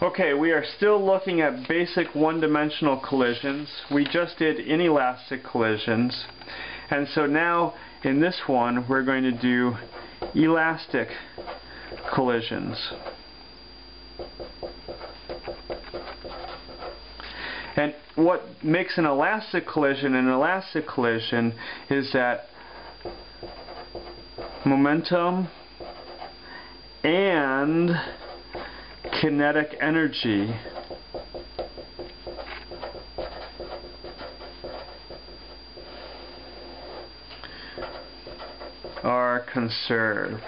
Okay, we are still looking at basic one-dimensional collisions. We just did inelastic collisions. And so now, in this one, we're going to do elastic collisions. And what makes an elastic collision an elastic collision is that momentum and kinetic energy are conserved.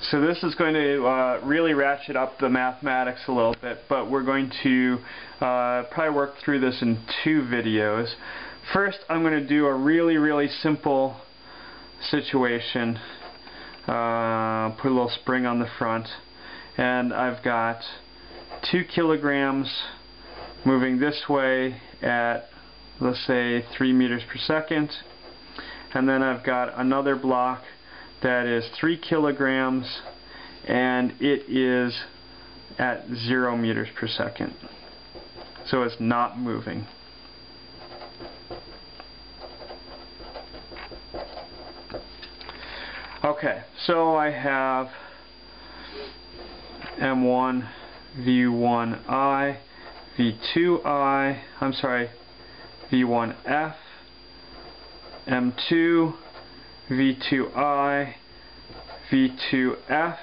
So this is going to really ratchet up the mathematics a little bit, but we're going to probably work through this in 2 videos. First, I'm going to do a really simple situation. Put a little spring on the front, and I've got 2 kilograms moving this way at, let's say, 3 meters per second, and then I've got another block that is 3 kilograms and it is at 0 meters per second, so it's not moving. Okay, so I have M1 V1I, V2I, I'm sorry, V1F, M2, V2I, V2F.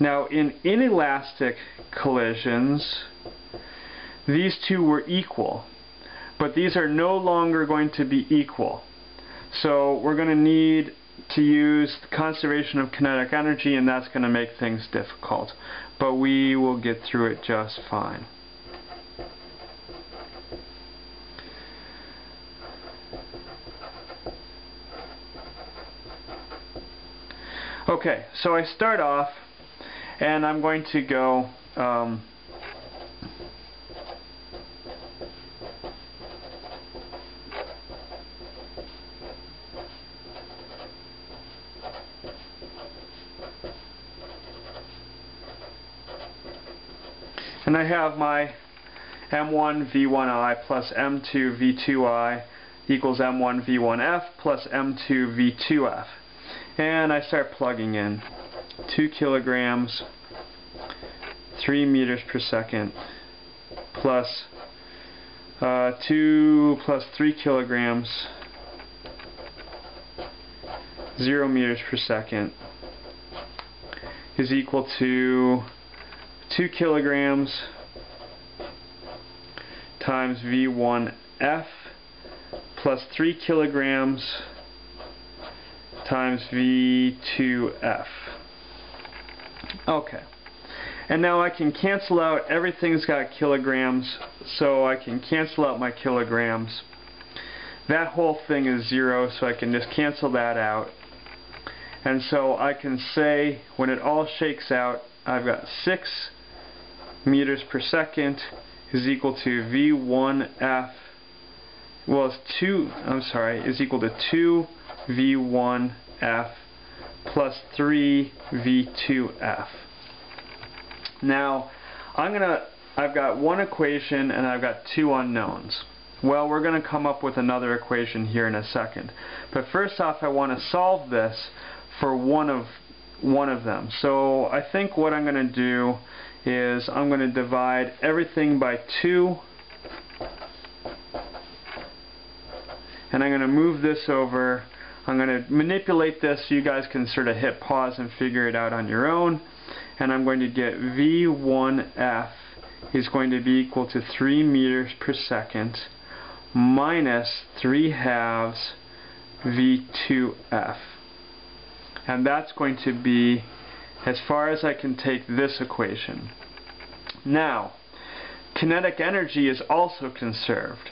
Now in inelastic collisions, these two were equal, but these are no longer going to be equal. So we're going to need to use the conservation of kinetic energy, and that's going to make things difficult. But we will get through it just fine. Okay, so I start off, and I'm going to go and I have my M1 V1I plus M2 V2I equals M1 V1F plus M2 V2F. And I start plugging in 2 kilograms, 3 meters per second, plus 2 plus 3 kilograms, 0 meters per second, is equal to 2 kilograms times V1F plus 3 kilograms times V2F. Okay. And now I can cancel out, everything's got kilograms, so I can cancel out my kilograms. That whole thing is 0, so I can just cancel that out. And so I can say, when it all shakes out, I've got 6 meters per second is equal to V1F, well, is equal to 2 V1F plus 3 V2F. Now, I've got one equation and I've got 2 unknowns. Well, we're going to come up with another equation here in a second. But first off, I want to solve this for one of them. So I think what I'm going to do is I'm going to divide everything by 2, and I'm going to move this over. I'm going to manipulate this so you guys can sort of hit pause and figure it out on your own. And I'm going to get V1F is going to be equal to 3 meters per second minus 3/2 V2F. And that's going to be as far as I can take this equation. Now, kinetic energy is also conserved.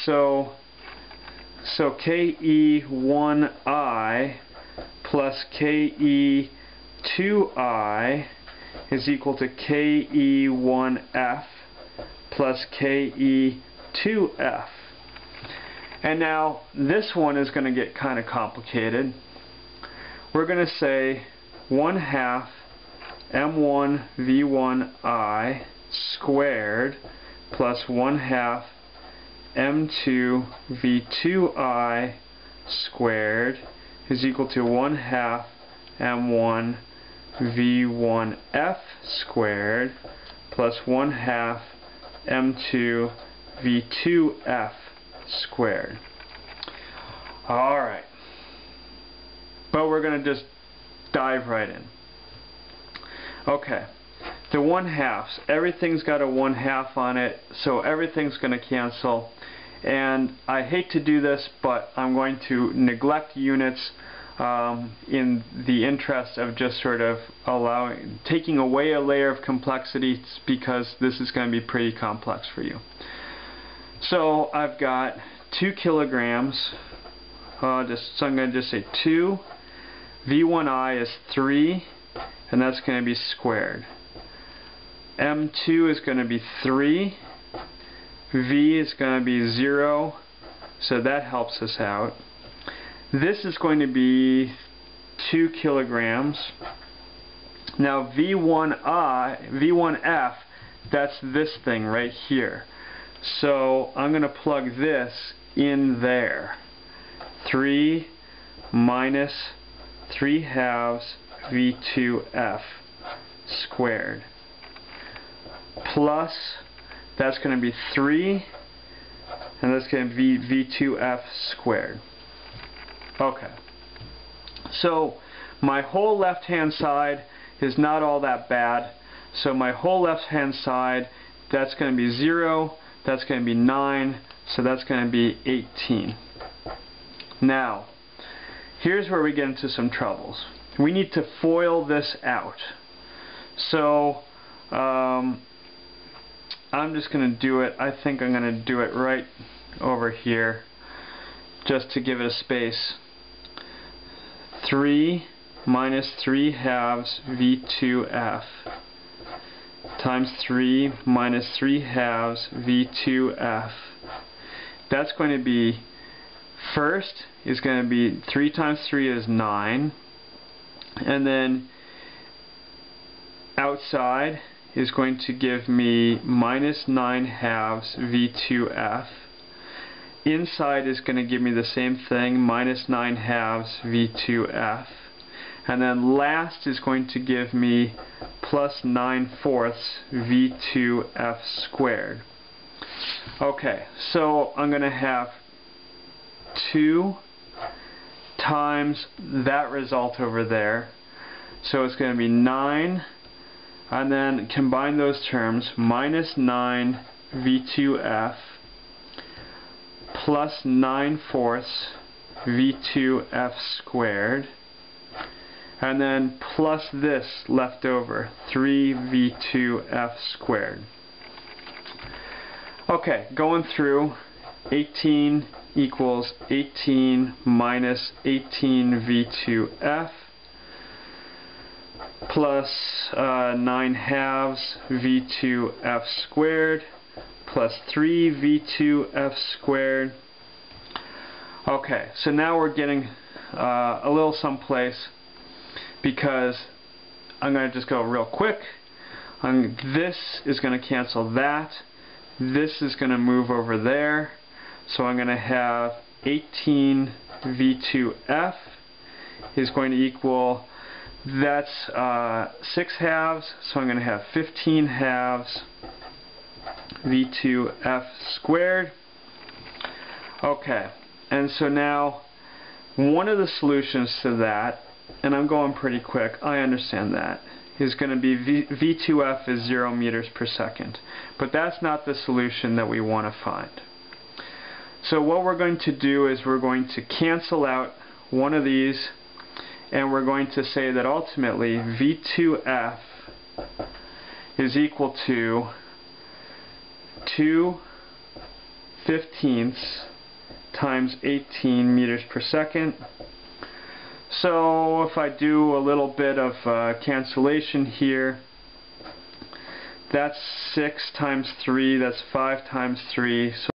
So KE1I plus KE2I is equal to KE1F plus KE2F. And now this one is going to get kind of complicated. We're going to say 1/2 m1 v1I squared plus 1/2 m2 v2I squared is equal to 1/2 m1 v1f squared plus 1/2 m2 v2f squared. Alright. But we're going to just dive right in. Okay. The 1/2s, everything's got a 1/2 on it, so everything's going to cancel. And I hate to do this, but I'm going to neglect units in the interest of just sort of taking away a layer of complexity, because this is going to be pretty complex for you. So I've got 2 kilograms. So I'm going to just say 2. V1I is 3, and that's going to be squared. M2 is going to be 3. V is going to be 0, so that helps us out. This is going to be 2 kilograms. Now V1F, that's this thing right here. So I'm going to plug this in there. 3 minus 3/2 V2F squared. Plus, that's going to be 3, and that's going to be V2F squared. Okay. So my whole left-hand side is not all that bad. So my whole left-hand side, that's going to be 0, that's going to be 9, so that's going to be 18. Now, here's where we get into some troubles. We need to FOIL this out. So, I'm just going to do it. I think I'm going to do it right over here, just to give it a space. 3 minus 3/2 V2F times 3 minus 3/2 V2F. That's going to be, first is going to be 3 times 3 is 9, and then outside is going to give me minus 9/2 V2F. Inside is going to give me the same thing, minus 9/2 V2F. And then last is going to give me plus 9/4 V2F squared. Okay, so I'm going to have 2 times that result over there. So it's going to be 9, and then combine those terms, minus 9 V2F plus 9/4 V2F squared, and then plus this left over, 3 V2F squared. Okay, going through, 18 equals 18 minus 18 V2F plus 9/2 V2F squared plus 3 V2F squared. Okay, so now we're getting a little someplace, because I'm going to just go real quick. This is going to cancel that. This is going to move over there. So I'm going to have 18 V2F is going to equal, that's 6/2, so I'm going to have 15/2 V2F squared. Okay, and so now one of the solutions to that, and I'm going pretty quick, I understand that, is going to be V2F is 0 meters per second. But that's not the solution that we want to find. So what we're going to do is we're going to cancel out one of these, and we're going to say that ultimately V2F is equal to 2/15 times 18 meters per second. So if I do a little bit of cancellation here, that's 6 times 3, that's 5 times 3. So